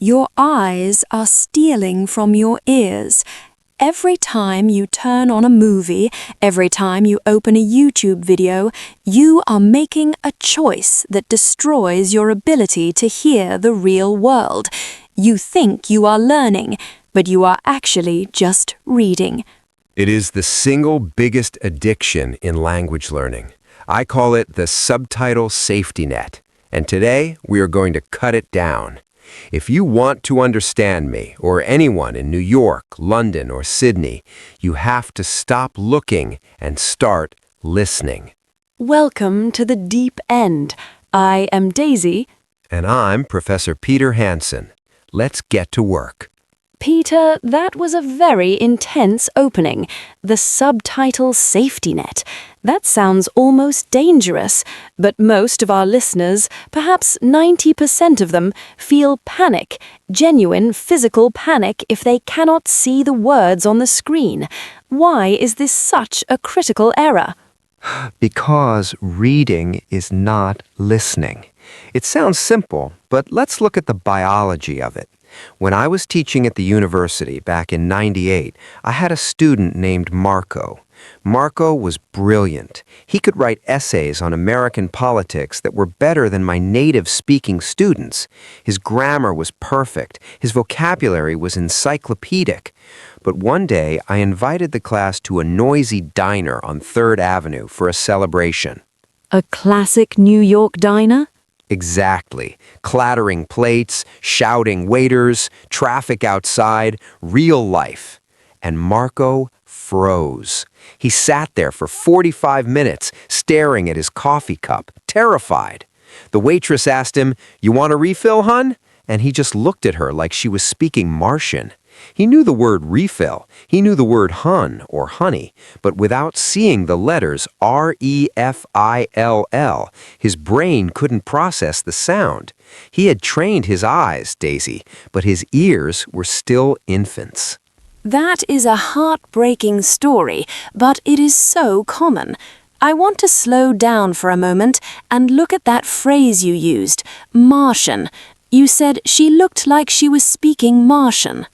Your eyes are stealing from your ears. Every time you turn on a movie, every time you open a YouTube video, you are making a choice that destroys your ability to hear the real world. You think you are learning, but you are actually just reading. It is the single biggest addiction in language learning. I call it the Subtitle Safety Net, and today we are going to cut it down. If you want to understand me, or anyone in New York, London, or Sydney, you have to stop looking and start listening. Welcome to the deep end. I am Daisy. And I'm Professor Peter Hanson. Let's get to work. Peter, that was a very intense opening. The Subtitle Safety Net. That sounds almost dangerous, but most of our listeners, perhaps 90% of them, feel panic, genuine physical panic if they cannot see the words on the screen. Why is this such a critical error? Because reading is not listening. It sounds simple, but let's look at the biology of it. When I was teaching at the university back in '98, I had a student named Marco. Marco was brilliant. He could write essays on American politics that were better than my native-speaking students. His grammar was perfect. His vocabulary was encyclopedic. But one day, I invited the class to a noisy diner on 3rd Avenue for a celebration. A classic New York diner? Exactly. Clattering plates, shouting waiters, traffic outside, real life. And Marco froze. He sat there for 45 minutes, staring at his coffee cup, terrified. The waitress asked him, "You want a refill, hun?" And he just looked at her like she was speaking Martian. He knew the word refill, he knew the word hun or honey, but without seeing the letters R-E-F-I-L-L, his brain couldn't process the sound. He had trained his eyes, Daisy, but his ears were still infants. That is a heartbreaking story, but it is so common. I want to slow down for a moment and look at that phrase you used, Martian. You said she looked like she was speaking Martian.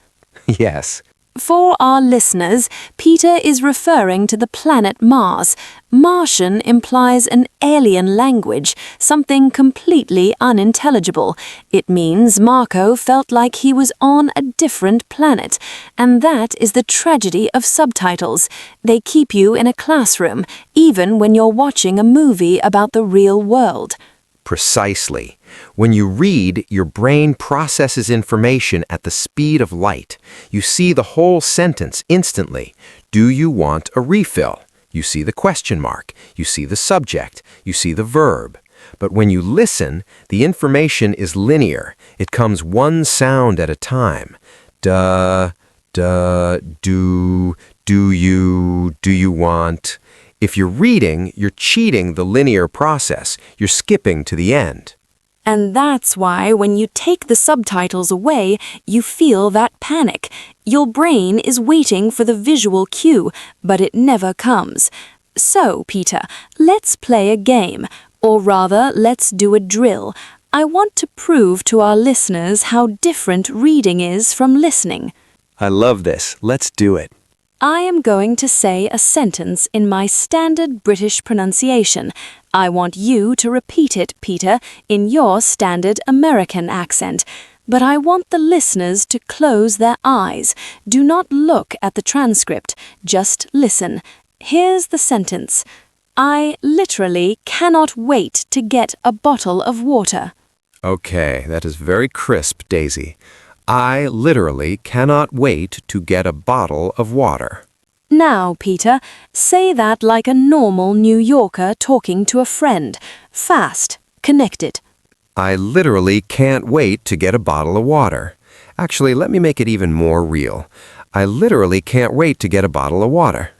Yes. For our listeners, Peter is referring to the planet Mars. Martian implies an alien language, something completely unintelligible. It means Marco felt like he was on a different planet. And that is the tragedy of subtitles. They keep you in a classroom, even when you're watching a movie about the real world. Precisely. When you read, your brain processes information at the speed of light. You see the whole sentence instantly. Do you want a refill? You see the question mark. You see the subject. You see the verb. But when you listen, the information is linear. It comes one sound at a time. Do you want? If you're reading, you're cheating the linear process. You're skipping to the end. And that's why when you take the subtitles away, you feel that panic. Your brain is waiting for the visual cue, but it never comes. So, Peter, let's play a game. Or rather, let's do a drill. I want to prove to our listeners how different reading is from listening. I love this. Let's do it. I am going to say a sentence in my standard British pronunciation. I want you to repeat it, Peter, in your standard American accent. But I want the listeners to close their eyes. Do not look at the transcript. Just listen. Here's the sentence. I literally cannot wait to get a bottle of water. Okay, that is very crisp, Daisy. I literally cannot wait to get a bottle of water. Now, Peter, say that like a normal New Yorker talking to a friend. Fast, connected. I literally can't wait to get a bottle of water. Actually, let me make it even more real. I literally can't wait to get a bottle of water.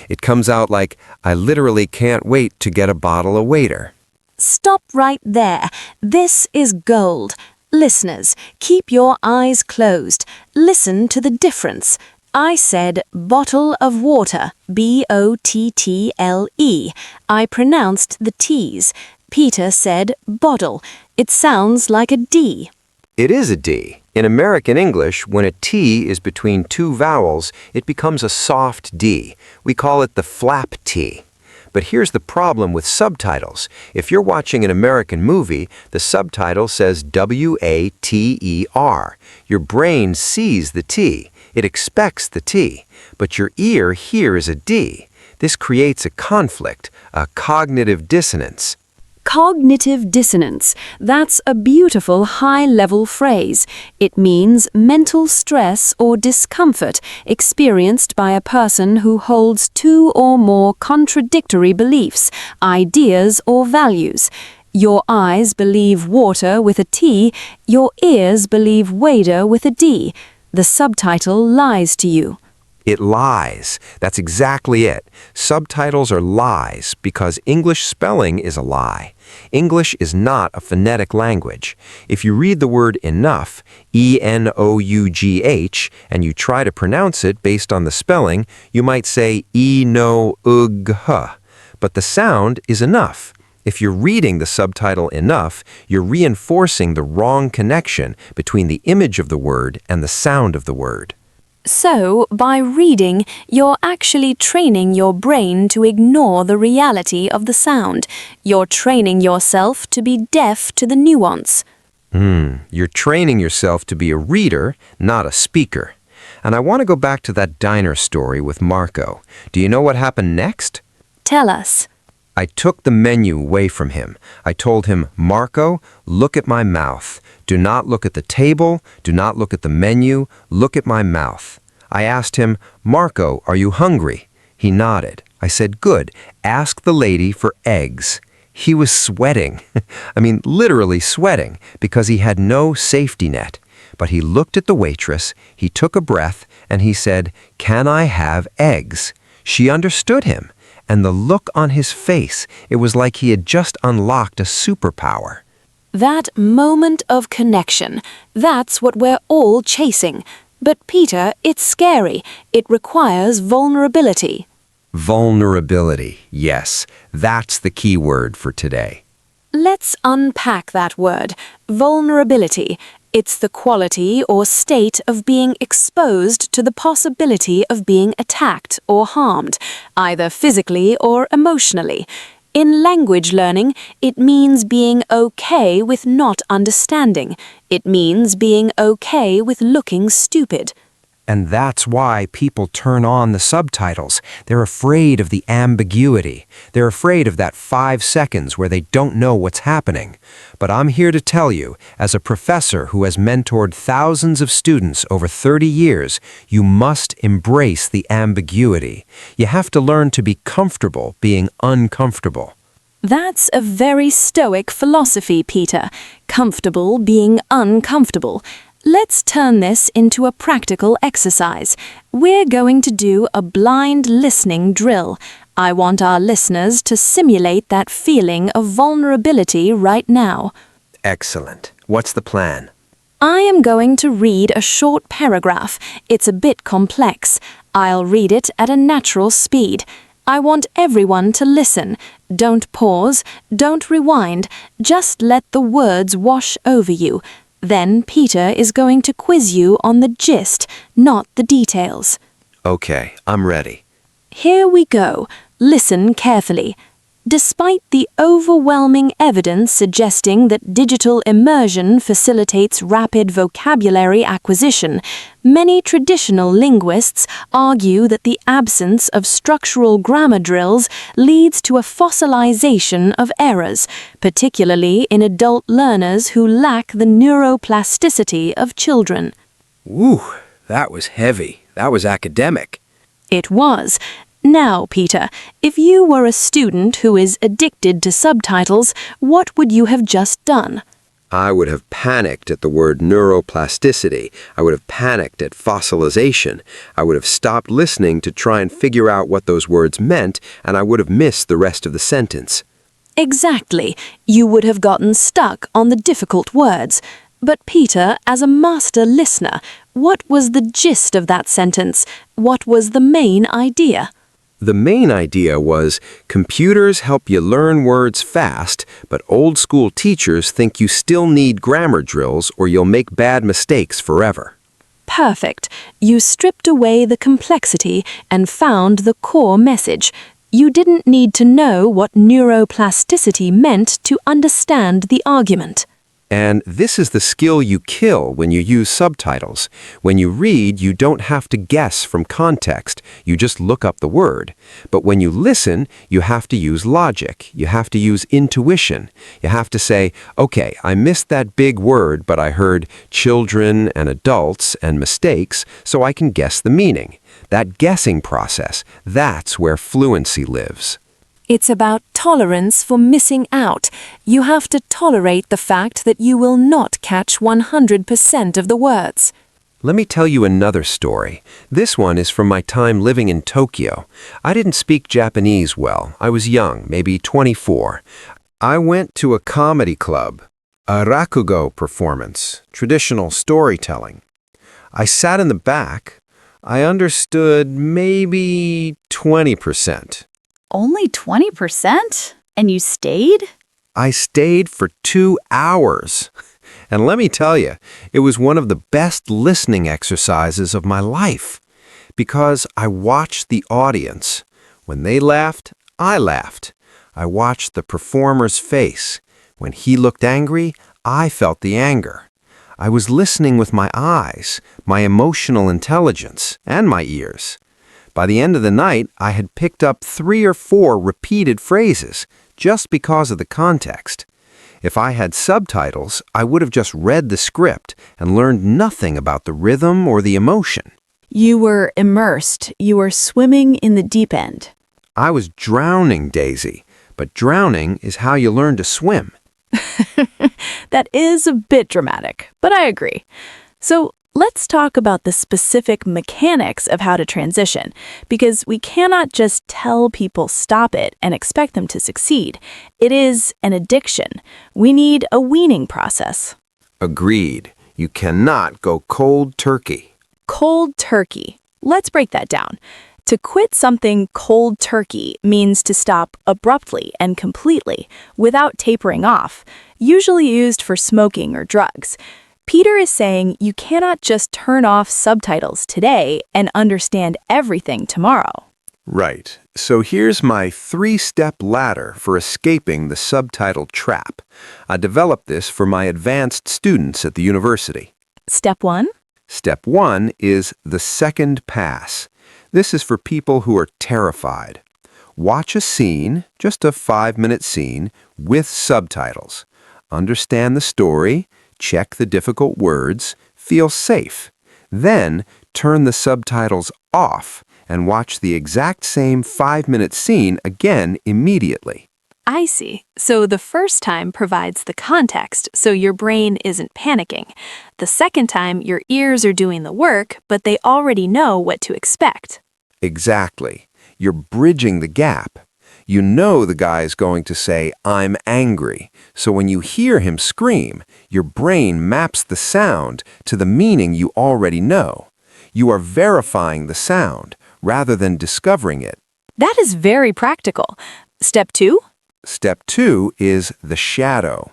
It comes out like, I literally can't wait to get a bottle of water. Stop right there. This is gold. Listeners, keep your eyes closed. Listen to the difference. I said bottle of water, B-O-T-T-L-E. I pronounced the T's. Peter said bottle. It sounds like a D. It is a D. In American English, when a T is between two vowels, it becomes a soft D. We call it the flap T. But here's the problem with subtitles. If you're watching an American movie, the subtitle says W-A-T-E-R. Your brain sees the T. It expects the T. But your ear hears a D. This creates a conflict, a cognitive dissonance. Cognitive dissonance. That's a beautiful high-level phrase. It means mental stress or discomfort experienced by a person who holds two or more contradictory beliefs, ideas, or values. Your eyes believe water with a T, your ears believe wader with a D. The subtitle lies to you. It lies. That's exactly it. Subtitles are lies because English spelling is a lie. English is not a phonetic language. If you read the word enough, E-N-O-U-G-H, and you try to pronounce it based on the spelling, you might say E-no-ug-huh. But the sound is enough. If you're reading the subtitle enough, you're reinforcing the wrong connection between the image of the word and the sound of the word. So, by reading, you're actually training your brain to ignore the reality of the sound. You're training yourself to be deaf to the nuance. You're training yourself to be a reader, not a speaker. And I want to go back to that diner story with Marco. Do you know what happened next? Tell us. I took the menu away from him. I told him, Marco, look at my mouth. Do not look at the table. Do not look at the menu. Look at my mouth. I asked him, Marco, are you hungry? He nodded. I said, good. Ask the lady for eggs. He was sweating. Literally sweating, because he had no safety net. But he looked at the waitress, he took a breath, and he said, can I have eggs? She understood him. And the look on his face, it was like he had just unlocked a superpower. That moment of connection, that's what we're all chasing. But Peter, it's scary. It requires vulnerability. Vulnerability, yes. That's the key word for today. Let's unpack that word, vulnerability. It's the quality or state of being exposed to the possibility of being attacked or harmed, either physically or emotionally. In language learning, it means being okay with not understanding. It means being okay with looking stupid. And that's why people turn on the subtitles. They're afraid of the ambiguity. They're afraid of that 5 seconds where they don't know what's happening. But I'm here to tell you, as a professor who has mentored thousands of students over 30 years, you must embrace the ambiguity. You have to learn to be comfortable being uncomfortable. That's a very stoic philosophy, Peter. Comfortable being uncomfortable. Let's turn this into a practical exercise. We're going to do a blind listening drill. I want our listeners to simulate that feeling of vulnerability right now. Excellent. What's the plan? I am going to read a short paragraph. It's a bit complex. I'll read it at a natural speed. I want everyone to listen. Don't pause. Don't rewind. Just let the words wash over you. Then Peter is going to quiz you on the gist, not the details. Okay, I'm ready. Here we go. Listen carefully. Despite the overwhelming evidence suggesting that digital immersion facilitates rapid vocabulary acquisition, many traditional linguists argue that the absence of structural grammar drills leads to a fossilization of errors, particularly in adult learners who lack the neuroplasticity of children. Woo, that was heavy. That was academic. It was. Now, Peter, if you were a student who is addicted to subtitles, what would you have just done? I would have panicked at the word neuroplasticity. I would have panicked at fossilization. I would have stopped listening to try and figure out what those words meant, and I would have missed the rest of the sentence. Exactly. You would have gotten stuck on the difficult words. But Peter, as a master listener, what was the gist of that sentence? What was the main idea? The main idea was computers help you learn words fast, but old school teachers think you still need grammar drills or you'll make bad mistakes forever. Perfect. You stripped away the complexity and found the core message. You didn't need to know what neuroplasticity meant to understand the argument. And this is the skill you kill when you use subtitles. When you read, you don't have to guess from context. You just look up the word. But when you listen, you have to use logic. You have to use intuition. You have to say, okay, I missed that big word, but I heard children and adults and mistakes, so I can guess the meaning. That guessing process, that's where fluency lives. It's about tolerance for missing out. You have to tolerate the fact that you will not catch 100% of the words. Let me tell you another story. This one is from my time living in Tokyo. I didn't speak Japanese well. I was young, maybe 24. I went to a comedy club, a rakugo performance, traditional storytelling. I sat in the back. I understood maybe 20%. Only 20%? And you stayed? I stayed for 2 hours. And let me tell you, it was one of the best listening exercises of my life. Because I watched the audience. When they laughed, I laughed. I watched the performer's face. When he looked angry, I felt the anger. I was listening with my eyes, my emotional intelligence, and my ears. By the end of the night, I had picked up 3 or 4 repeated phrases, just because of the context. If I had subtitles, I would have just read the script and learned nothing about the rhythm or the emotion. You were immersed. You were swimming in the deep end. I was drowning, Daisy, but drowning is how you learn to swim. That is a bit dramatic, but I agree. So let's talk about the specific mechanics of how to transition, because we cannot just tell people stop it and expect them to succeed. It is an addiction. We need a weaning process. Agreed. You cannot go cold turkey. Cold turkey. Let's break that down. To quit something cold turkey means to stop abruptly and completely, without tapering off, usually used for smoking or drugs. Peter is saying you cannot just turn off subtitles today and understand everything tomorrow. Right. So here's my 3-step ladder for escaping the subtitle trap. I developed this for my advanced students at the university. Step 1. Step 1 is the second pass. This is for people who are terrified. Watch a scene, just a 5-minute scene, with subtitles. Understand the story, check the difficult words, feel safe. Then turn the subtitles off and watch the exact same 5-minute scene again immediately. I see. So the first time provides the context, so your brain isn't panicking. The second time, your ears are doing the work, but they already know what to expect. Exactly. You're bridging the gap. You know the guy is going to say, "I'm angry." So when you hear him scream, your brain maps the sound to the meaning you already know. You are verifying the sound rather than discovering it. That is very practical. Step 2? Step 2 is the shadow.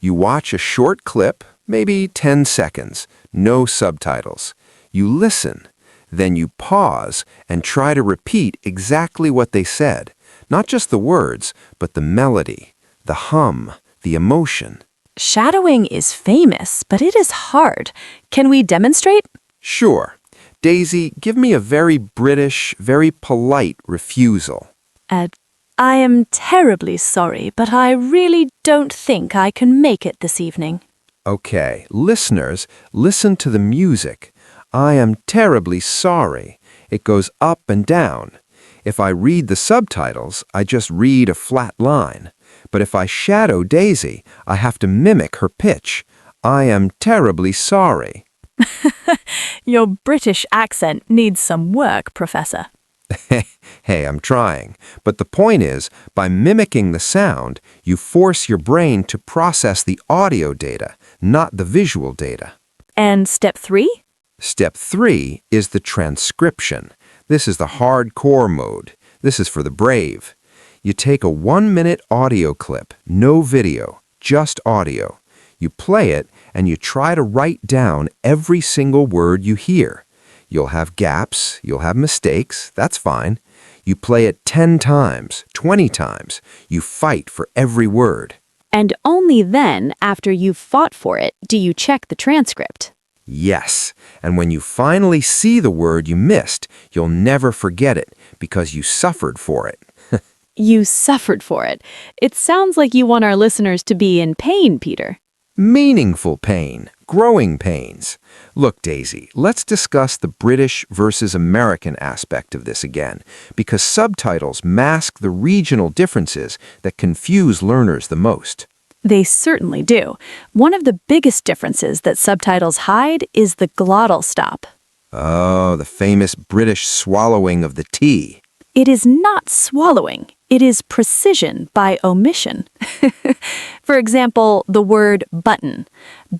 You watch a short clip, maybe 10 seconds, no subtitles. You listen. Then you pause and try to repeat exactly what they said. Not just the words, but the melody, the hum, the emotion. Shadowing is famous, but it is hard. Can we demonstrate? Sure. Daisy, give me a very British, very polite refusal. I am terribly sorry, but I really don't think I can make it this evening. Okay, listeners, listen to the music. I am terribly sorry. It goes up and down. If I read the subtitles, I just read a flat line. But if I shadow Daisy, I have to mimic her pitch. I am terribly sorry. Your British accent needs some work, Professor. Hey, I'm trying. But the point is, by mimicking the sound, you force your brain to process the audio data, not the visual data. And step 3? Step 3 is the transcription. This is the hardcore mode. This is for the brave. You take a 1-minute audio clip, no video, just audio. You play it and you try to write down every single word you hear. You'll have gaps, you'll have mistakes, that's fine. You play it 10 times, 20 times. You fight for every word. And only then, after you've fought for it, do you check the transcript. Yes, and when you finally see the word you missed, you'll never forget it because you suffered for it. You suffered for it. It sounds like you want our listeners to be in pain, Peter. Meaningful pain, growing pains. Look, Daisy, let's discuss the British versus American aspect of this again, because subtitles mask the regional differences that confuse learners the most. They certainly do. One of the biggest differences that subtitles hide is the glottal stop. Oh, the famous British swallowing of the T. It is not swallowing. It is precision by omission. For example, the word button,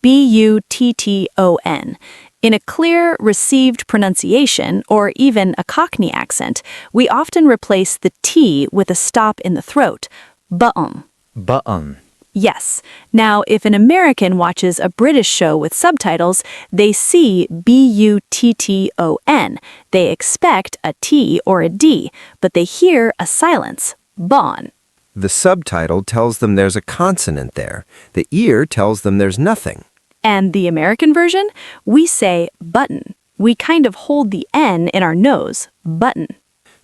B-U-T-T-O-N. In a clear, received pronunciation, or even a Cockney accent, we often replace the T with a stop in the throat, button. Button. Yes. Now, if an American watches a British show with subtitles, they see B-U-T-T-O-N. They expect a T or a D, but they hear a silence, bon. The subtitle tells them there's a consonant there. The ear tells them there's nothing. And the American version, we say button. We kind of hold the N in our nose, button.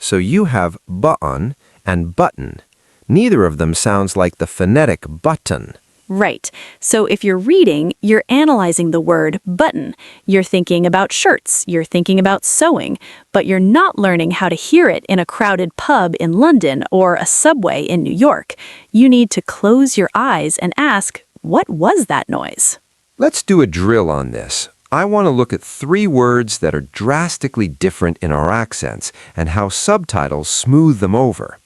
So you have button and button. Neither of them sounds like the phonetic button. Right. So if you're reading, you're analyzing the word button. You're thinking about shirts, you're thinking about sewing, but you're not learning how to hear it in a crowded pub in London or a subway in New York. You need to close your eyes and ask, what was that noise? Let's do a drill on this. I want to look at 3 words that are drastically different in our accents and how subtitles smooth them over.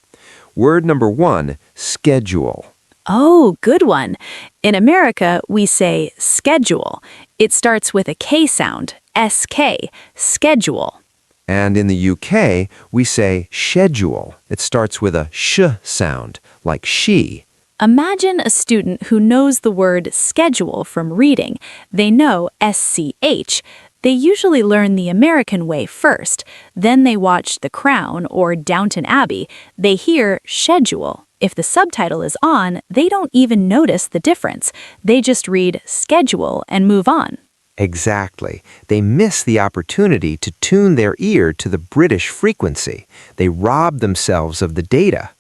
Word number 1, schedule. Oh, good one. In America, we say schedule. It starts with a K sound, S-K, schedule. And in the UK, we say schedule. It starts with a sh sound, like she. Imagine a student who knows the word schedule from reading. They know S-C-H. They usually learn the American way first. Then they watch The Crown or Downton Abbey. They hear schedule. If the subtitle is on, they don't even notice the difference. They just read schedule and move on. Exactly. They miss the opportunity to tune their ear to the British frequency. They rob themselves of the data.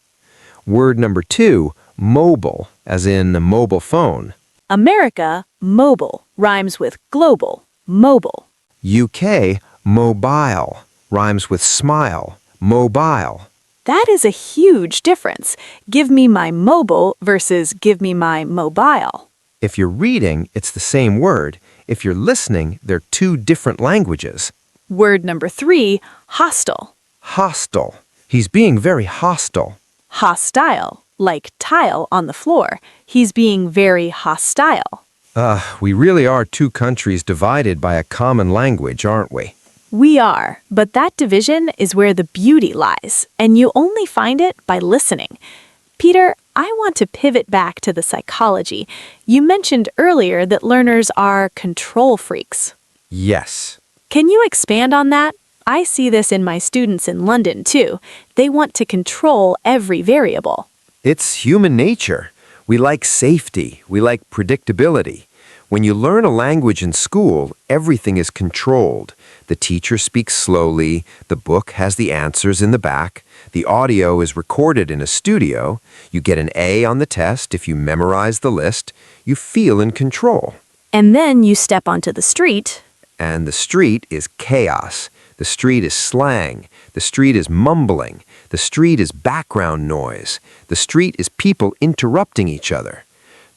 Word number 2, mobile, as in a mobile phone. America, mobile, rhymes with global, mobile. UK, mobile, rhymes with smile, mobile. That is a huge difference. Give me my mobile versus give me my mobile. If you're reading, it's the same word. If you're listening, they're 2 different languages. Word number 3, hostile. Hostile. He's being very hostile. Hostile, like tile on the floor. He's being very hostile. We really are 2 countries divided by a common language, aren't we? We are, but that division is where the beauty lies, and you only find it by listening. Peter, I want to pivot back to the psychology. You mentioned earlier that learners are control freaks. Yes. Can you expand on that? I see this in my students in London, too. They want to control every variable. It's human nature. We like safety. We like predictability. When you learn a language in school, everything is controlled. The teacher speaks slowly, the book has the answers in the back, the audio is recorded in a studio, you get an A on the test if you memorize the list, you feel in control. And then you step onto the street. And the street is chaos. The street is slang. The street is mumbling. The street is background noise. The street is people interrupting each other.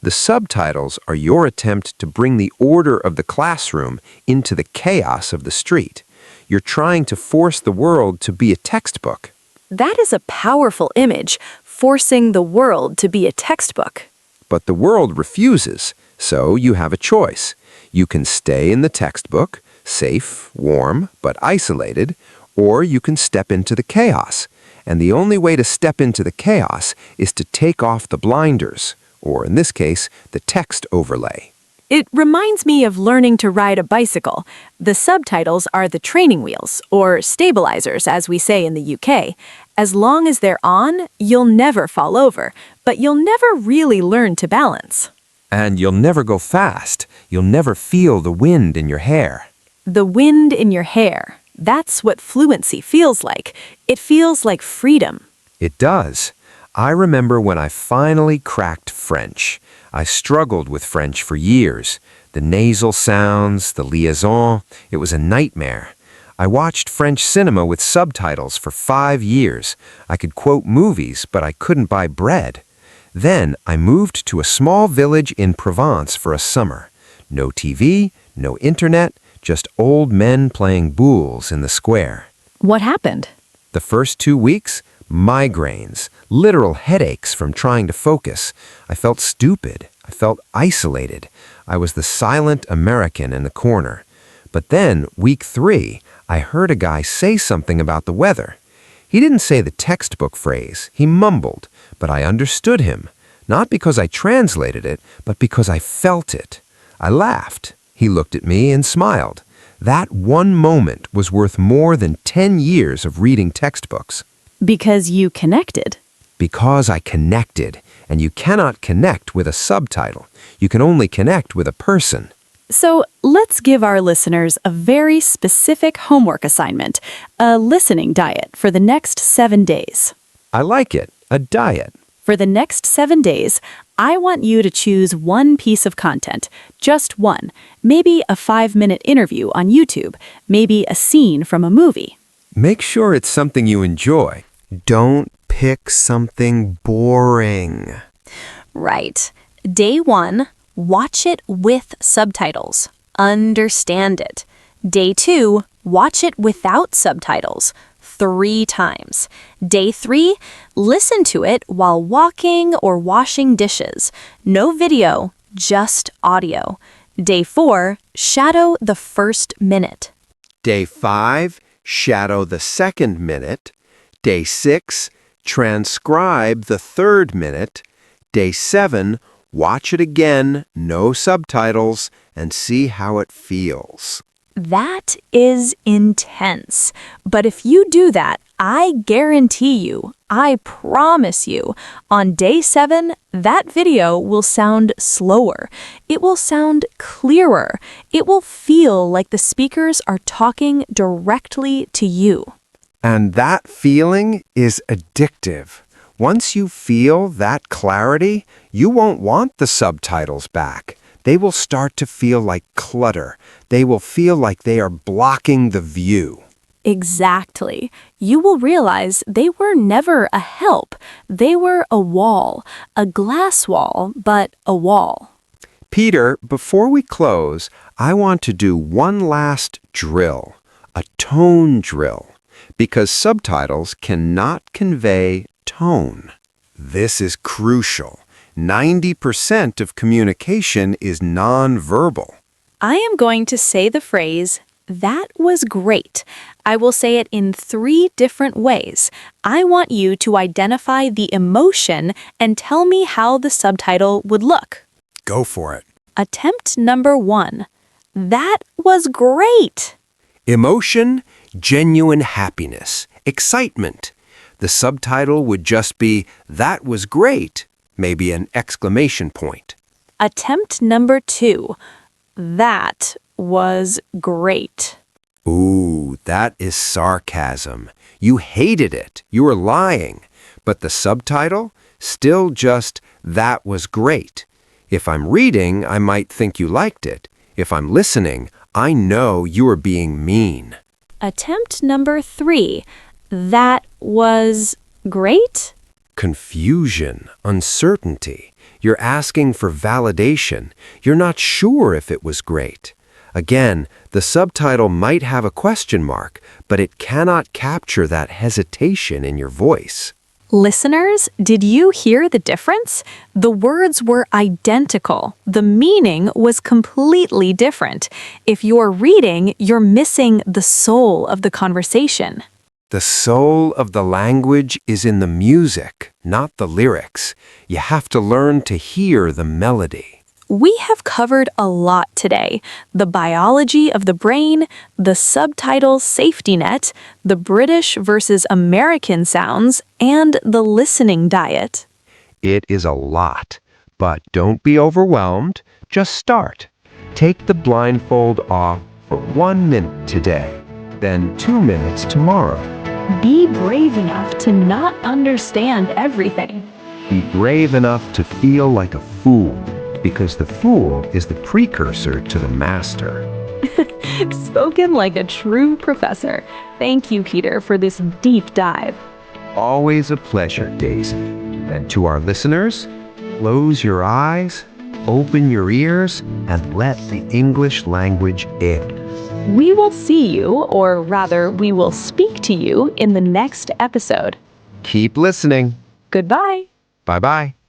The subtitles are your attempt to bring the order of the classroom into the chaos of the street. You're trying to force the world to be a textbook. That is a powerful image, forcing the world to be a textbook. But the world refuses, so you have a choice. You can stay in the textbook, safe, warm, but isolated, or you can step into the chaos. and the only way to step into the chaos is to take off the blinders, or in this case, the text overlay. It reminds me of learning to ride a bicycle. The subtitles are the training wheels, or stabilizers, as we say in the UK. As long as they're on, you'll never fall over, but you'll never really learn to balance. And you'll never go fast. You'll never feel the wind in your hair. The wind in your hair. That's what fluency feels like. It feels like freedom. It does. I remember when I finally cracked French. I struggled with French for years. The nasal sounds, the liaison, it was a nightmare. I watched French cinema with subtitles for 5 years. I could quote movies, but I couldn't buy bread. Then I moved to a small village in Provence for a summer. No TV, no internet, just old men playing boules in the square. What happened? The first 2 weeks, migraines, literal headaches from trying to focus. I felt stupid. I felt isolated. I was the silent American in the corner. But then, week 3, I heard a guy say something about the weather. He didn't say the textbook phrase. He mumbled, but I understood him. Not because I translated it, but because I felt it. I laughed. He looked at me and smiled. That one moment was worth more than 10 years of reading textbooks. Because you connected. Because I connected, and you cannot connect with a subtitle. You can only connect with a person. So let's give our listeners a very specific homework assignment, a listening diet for the next 7 days. I like it, a diet. For the next 7 days, I want you to choose one piece of content, just one, maybe a 5-minute interview on YouTube, maybe a scene from a movie. Make sure it's something you enjoy. Don't pick something boring. Right. Day 1, watch it with subtitles. Understand it. Day 2, watch it without subtitles. 3 times. Day 3, listen to it while walking or washing dishes. No video, just audio. Day 4, shadow the first minute. Day 5, shadow the second minute. Day 6, transcribe the third minute. Day 7, watch it again, no subtitles, and see how it feels. That is intense. But if you do that, I guarantee you, I promise you, on day 7, that video will sound slower. It will sound clearer. It will feel like the speakers are talking directly to you. And that feeling is addictive. Once you feel that clarity, you won't want the subtitles back. They will start to feel like clutter. They will feel like they are blocking the view. Exactly. You will realize they were never a help. They were a wall, a glass wall, but a wall. Peter, before we close, I want to do one last drill, a tone drill, because subtitles cannot convey tone. This is crucial. 90% of communication is nonverbal. I am going to say the phrase, "That was great." I will say it in 3 different ways. I want you to identify the emotion and tell me how the subtitle would look. Go for it. Attempt number 1. That was great. Emotion, genuine happiness, excitement. The subtitle would just be, "That was great," maybe an exclamation point. Attempt number 2. That was great. Ooh, that is sarcasm. You hated it. You were lying. But the subtitle? Still just, "That was great." If I'm reading, I might think you liked it. If I'm listening, I know you are being mean. Attempt number 3. That was great? Confusion, uncertainty. You're asking for validation. You're not sure if it was great. Again, the subtitle might have a question mark, but it cannot capture that hesitation in your voice. Listeners, did you hear the difference? The words were identical. The meaning was completely different. If you're reading, you're missing the soul of the conversation. The soul of the language is in the music, not the lyrics. You have to learn to hear the melody. We have covered a lot today. The biology of the brain, the subtitle safety net, the British versus American sounds, and the listening diet. It is a lot, but don't be overwhelmed. Just start. Take the blindfold off for 1 minute today, then 2 minutes tomorrow. Be brave enough to not understand everything. Be brave enough to feel like a fool, because the fool is the precursor to the master. Spoken like a true professor. Thank you, Peter, for this deep dive. Always a pleasure, Daisy. And to our listeners, close your eyes, open your ears, and let the English language in. We will see you, or rather, we will speak to you in the next episode. Keep listening. Goodbye. Bye-bye.